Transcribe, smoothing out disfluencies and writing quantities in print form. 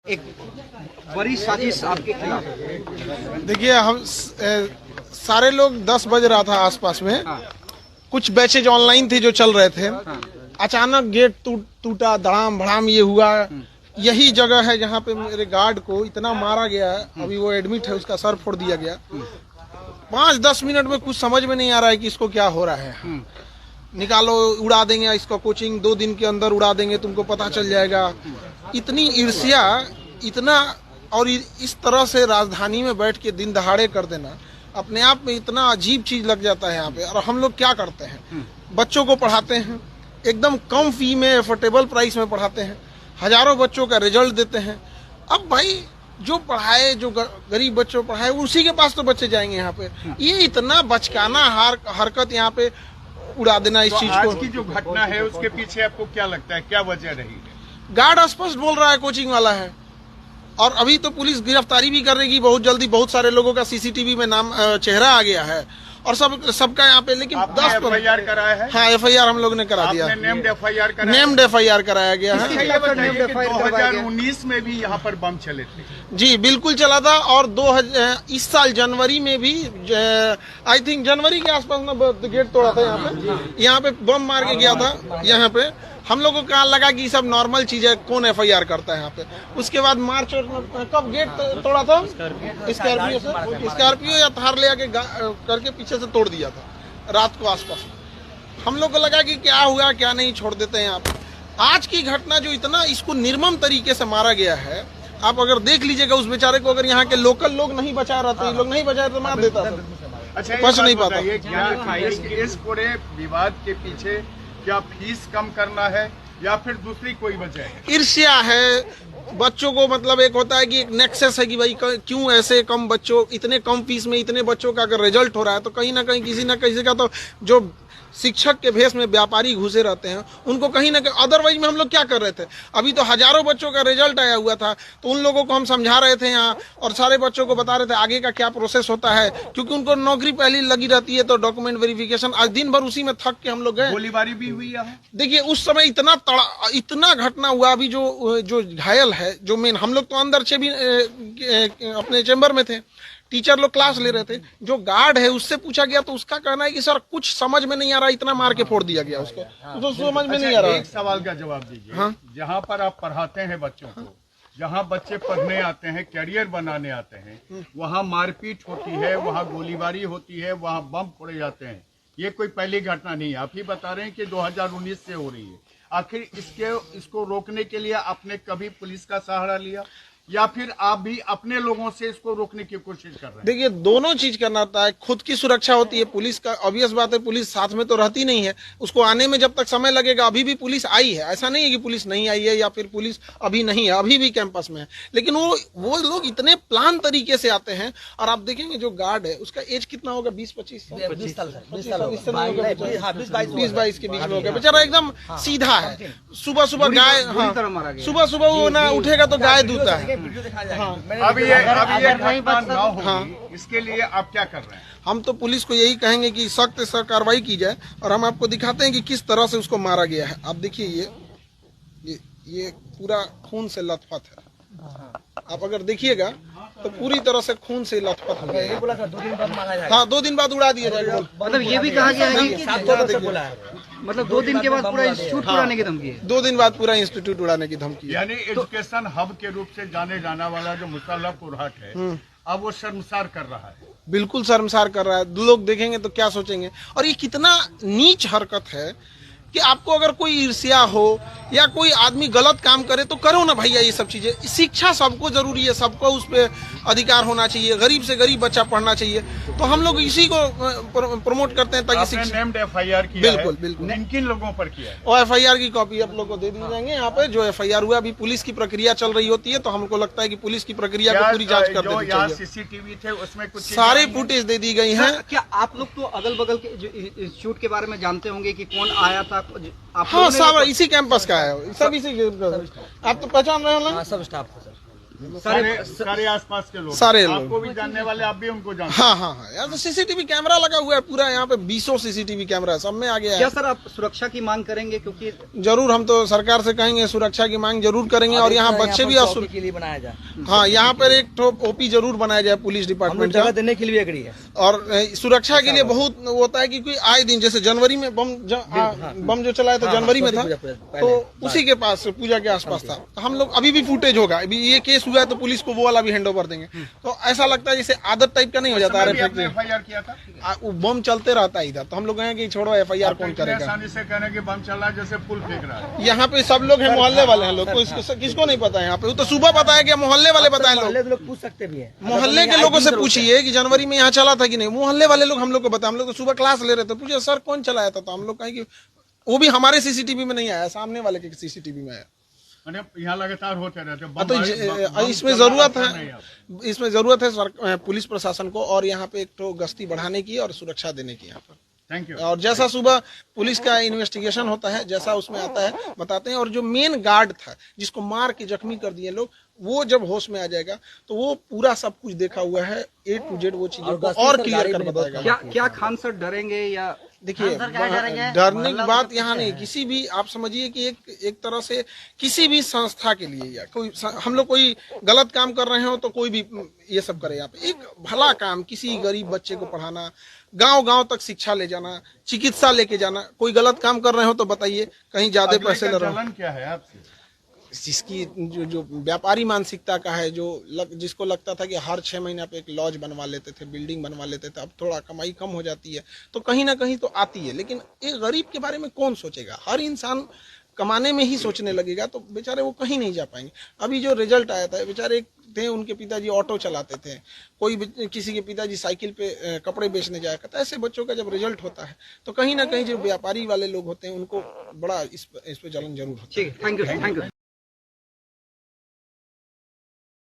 एक बड़ी साजिश आपके खिलाफ। देखिए, हम सारे लोग 10 बज रहा था आसपास में। हाँ। कुछ बैचेज ऑनलाइन थे जो चल रहे थे। हाँ। अचानक गेट टूटा, धड़ाम भड़ाम ये हुआ। यही जगह है जहाँ पे मेरे गार्ड को इतना मारा गया है। अभी वो एडमिट है, उसका सर फोड़ दिया गया। 5-10 मिनट में कुछ समझ में नहीं आ रहा है कि इसको क्या हो रहा है। निकालो, उड़ा देंगे इसको, कोचिंग 2 दिन के अंदर उड़ा देंगे, तुमको पता चल जाएगा। इतनी ईर्ष्या, इतना, और इस तरह से राजधानी में बैठ के दिन दहाड़े कर देना अपने आप में इतना अजीब चीज लग जाता है यहाँ पे। और हम लोग क्या करते हैं, बच्चों को पढ़ाते हैं, एकदम कम फी में, एफोर्डेबल प्राइस में पढ़ाते हैं, हजारों बच्चों का रिजल्ट देते हैं। अब भाई जो पढ़ाए, जो गरीब बच्चों पढ़ाए, उसी के पास तो बच्चे जाएंगे यहाँ पे। ये इतना बचकाना हरकत यहाँ पे उड़ा देना इस चीज को। आज की जो घटना है उसके पीछे आपको क्या लगता है, क्या वजह रही है? गार्ड स्पष्ट बोल रहा है कोचिंग वाला है, और अभी तो पुलिस गिरफ्तारी भी करेगी बहुत जल्दी। बहुत सारे लोगों का सीसीटीवी में नाम, चेहरा आ गया है और सबका यहाँ पे। लेकिन 10 FIR कराया है? हाँ, FIR हम लोग ने करा दिया। नेम्ड FIR कराया? नेम्ड FIR कराया गया है। 2019 में भी यहाँ पर बम चले थे। जी बिल्कुल चला था। और इस साल जनवरी में भी, आई थिंक जनवरी के आसपास ना गेट तोड़ा था यहाँ पे बम मार के गया था यहाँ पे। हम लोगों को कहा लगा कि सब नॉर्मल चीज है, कौन FIR करता है यहाँ पे। उसके बाद मार्च में कब गेट तोड़ा था? स्कॉर्पियो या थार ले आके करके पीछे से तोड़ दिया था रात को आसपास। हम लोग को लगा कि क्या हुआ क्या नहीं, छोड़ देते हैं यहाँ पे। आज की घटना जो इतना इसको निर्मम तरीके से मारा गया है, आप अगर देख लीजिएगा उस बेचारे को, अगर यहाँ के लोकल लोग नहीं बचा रहते, ये लोग नहीं बचाए तो मार देता था। अच्छा, बच नहीं पाता। इस पूरे विवाद के पीछे क्या फीस कम करना है या फिर दूसरी कोई वजह है? ईर्ष्या है बच्चों को। मतलब एक होता है कि एक नेक्सस है कि भाई क्यों ऐसे कम बच्चों, इतने कम फीस में इतने बच्चों का अगर रिजल्ट हो रहा है तो कहीं ना कहीं किसी ना किसी का तो, जो शिक्षक के भेष में व्यापारी घुसे रहते हैं उनको कहीं ना कहीं। अदरवाइज में हम लोग क्या कर रहे थे, अभी तो हजारों बच्चों का रिजल्ट आया हुआ था, तो उन लोगों को हम समझा रहे थे यहाँ, और सारे बच्चों को बता रहे थे आगे का क्या प्रोसेस होता है, क्योंकि उनको नौकरी पहले लगी रहती है तो डॉक्यूमेंट वेरिफिकेशन। आज दिन भर उसी में थक के हम लोग गए। गोलीबारी भी हुई है। देखिए उस समय इतना घटना हुआ। अभी जो घायल है, जो मेन, हम लोग तो अंदर से भी अपने चेंबर में थे, टीचर लोग क्लास ले रहे थे। जो गार्ड है उससे पूछा गया तो उसका कहना है कि सर कुछ समझ में नहीं आ रहा, इतना मार के फोड़ दिया गया उसको, तो समझ में नहीं आ रहा। एक सवाल का जवाब दीजिए। हाँ? जहाँ पर आप पढ़ाते हैं बच्चों को, जहाँ बच्चे पढ़ने आते हैं, कैरियर बनाने आते हैं, वहाँ मारपीट होती है, वहाँ गोलीबारी होती है, वहाँ बम फोड़े जाते हैं। ये कोई पहली घटना नहीं है। आप ही बता रहे हैं कि 2019 से हो रही है। आखिर इसको रोकने के लिए आपने कभी पुलिस का सहारा लिया या फिर आप भी अपने लोगों से इसको रोकने की कोशिश कर रहे हैं? देखिए दोनों चीज करना होता है। खुद की सुरक्षा होती है, पुलिस का ऑब्वियस बात है, पुलिस साथ में तो रहती नहीं है, उसको आने में जब तक समय लगेगा। अभी भी पुलिस आई है, ऐसा नहीं है कि पुलिस नहीं आई है या फिर पुलिस अभी नहीं है, अभी भी कैंपस में है। लेकिन वो लोग इतने प्लान तरीके से आते हैं। और आप देखेंगे जो गार्ड है उसका एज कितना होगा, 20-25 साल, 20-22 के बीच में होगा। बेचारा एकदम सीधा है। सुबह सुबह गाय, सुबह सुबह वो ना उठेगा तो गाय दूता है। अब ये घटना ना हो, इसके लिए आप क्या कर रहे हैं? हम तो पुलिस को यही कहेंगे कि सख्त से कार्रवाई की जाए, और हम आपको दिखाते हैं कि किस तरह से उसको मारा गया है। आप देखिए ये पूरा खून से लथपथ है। आप अगर देखिएगा तो पूरी तरह से खून से लथपथ हो गया। 2 दिन बाद उड़ा दिया जाएगा। मतलब ये भी कहा गया है कि मतलब 2 दिन के बाद पूरा इंस्टीट्यूट उड़ाने की धमकी है। 2 दिन बाद पूरा इंस्टीट्यूट उड़ाने की धमकी है। यानी एजुकेशन हब के रूप से जाने जाना वाला जो मुसल्लहपुर हाट है, अब वो शर्मसार कर रहा है। बिल्कुल शर्मसार कर रहा है। लोग देखेंगे तो क्या सोचेंगे। और ये कितना नीच हरकत है कि आपको अगर कोई ईर्ष्या हो या कोई आदमी गलत काम करे तो करो ना भैया। ये सब चीजें, शिक्षा सबको जरूरी है, सबको उस पर अधिकार होना चाहिए। गरीब से गरीब बच्चा पढ़ना चाहिए, तो हम लोग इसी को प्रमोट करते हैं ताकि शिक्षा। नेम्ड FIR किया बिल्कुल बिल्कुल। किन लोगों पर किया है? और FIR की कॉपी आप लोग को दे दी जाएंगे। यहाँ पे जो FIR हुआ, अभी पुलिस की प्रक्रिया चल रही होती है, तो हमको लगता है कि पुलिस की प्रक्रिया को पूरी जांच कर देनी चाहिए। CCTV थे उसमें कुछ सारे फुटेज दे दी गई हैं। क्या आप लोग तो अगल बगल के जो इंस्टीट्यूट के बारे में जानते होंगे कि कौन आया था? हाँ, सब इसी कैंपस का है, सब इसी। आप तो पहचान रहे हो ना? सब स्टाफ है सर। सारे आसपास के लोग, सारे लोग। आपको भी जानने वाले, आप भी उनको जानते हाँ हाँ हाँ, यहाँ तो सीसीटीवी कैमरा लगा हुआ है पूरा, यहाँ पे 20 सीसीटीवी कैमरा सब में आ गया क्या है। सर आप सुरक्षा की मांग करेंगे, क्योंकि जरूर हम तो सरकार से कहेंगे सुरक्षा की मांग जरूर करेंगे, और यहाँ बच्चे भी के लिए बनाया जाए, हाँ यहाँ पर एक तो ओपी जरूर बनाया जाए पुलिस डिपार्टमेंट का, देने के लिए एग्री है। और सुरक्षा के लिए बहुत होता है क्योंकि आए दिन जैसे जनवरी में बम जो चलाया था जनवरी में था, तो उसी के पास पूजा के आसपास था। तो हम लोग अभी भी फुटेज होगा, अभी ये केस हुआ है तो पुलिस को वो वाला भी हैंड ओवर देंगे। तो ऐसा लगता है जैसे आदत टाइप का नहीं हो जाता है, FIR किया था, वो बम चलते रहता है इधर, तो हम लोग कहें कि छोड़ो FIR कौन करेगा। आसानी से कहने कि बम चला जैसे पुल फेंक रहा है। यहाँ पे सब लोग हैं, मोहल्ले वाले हैं लोग, किसको नहीं पता है यहाँ पे, वो तो सुबह बताया गया, मोहल्ले वाले बताए लोग पूछ सकते भी है, मोहल्ले के लोगों से पूछिए कि जनवरी में यहाँ चला था कि नहीं, मोहल्ले वाले लोग हम लोग को बताए। हम लोग तो सुबह क्लास ले रहे थे, पूछे सर कौन चलाया था, तो हम लोग कहें कि वो भी हमारे सीसीटीवी में नहीं आया, सामने वाले के सीसीटीवी में आया। यहाँ लगातार होते रहते, तो इसमें जरूरत है, इसमें जरूरत है पुलिस प्रशासन को, और यहाँ पे एक तो गश्ती बढ़ाने की और सुरक्षा देने की यहाँ पर। Thank you. और जैसा सुबह पुलिस का इन्वेस्टिगेशन होता है, जैसा उसमें आता है बताते हैं। और जो मेन गार्ड था जिसको मार के जख्मी कर दिए लोग, वो जब होश में आ जाएगा तो वो पूरा सब कुछ देखा हुआ है, A to Z वो चीजों को और क्लियर कर बताएगा। क्या खान सर डरेंगे या देखिए डरने की बात यहाँ नहीं, किसी भी आप समझिए कि एक तरह से किसी भी संस्था के लिए या कोई हम लोग कोई गलत काम कर रहे हो तो कोई भी ये सब करे, यहाँ पे एक भला काम, किसी गरीब बच्चे को पढ़ाना, गांव-गांव तक शिक्षा ले जाना, चिकित्सा लेके जाना, कोई गलत काम कर रहे हो तो बताइए, कहीं ज्यादा पैसे ले रहे हो। क्या है आपसे जिसकी जो व्यापारी मानसिकता का है, जिसको लगता था कि हर 6 महीना पे एक लॉज बनवा लेते थे, बिल्डिंग बनवा लेते थे, अब थोड़ा कमाई कम हो जाती है तो कहीं ना कहीं तो आती है, लेकिन एक गरीब के बारे में कौन सोचेगा। हर इंसान कमाने में ही सोचने लगेगा, तो बेचारे वो कहीं नहीं जा पाएंगे। अभी जो रिजल्ट आया था, बेचारे थे, उनके पिताजी ऑटो चलाते थे, कोई किसी के पिताजी साइकिल पे कपड़े बेचने जाया करता। ऐसे बच्चों का जब रिजल्ट होता है तो कहीं ना कहीं जो व्यापारी वाले लोग होते हैं उनको बड़ा इस पे जलन जरूर होता है। ठीक है, थैंक यू।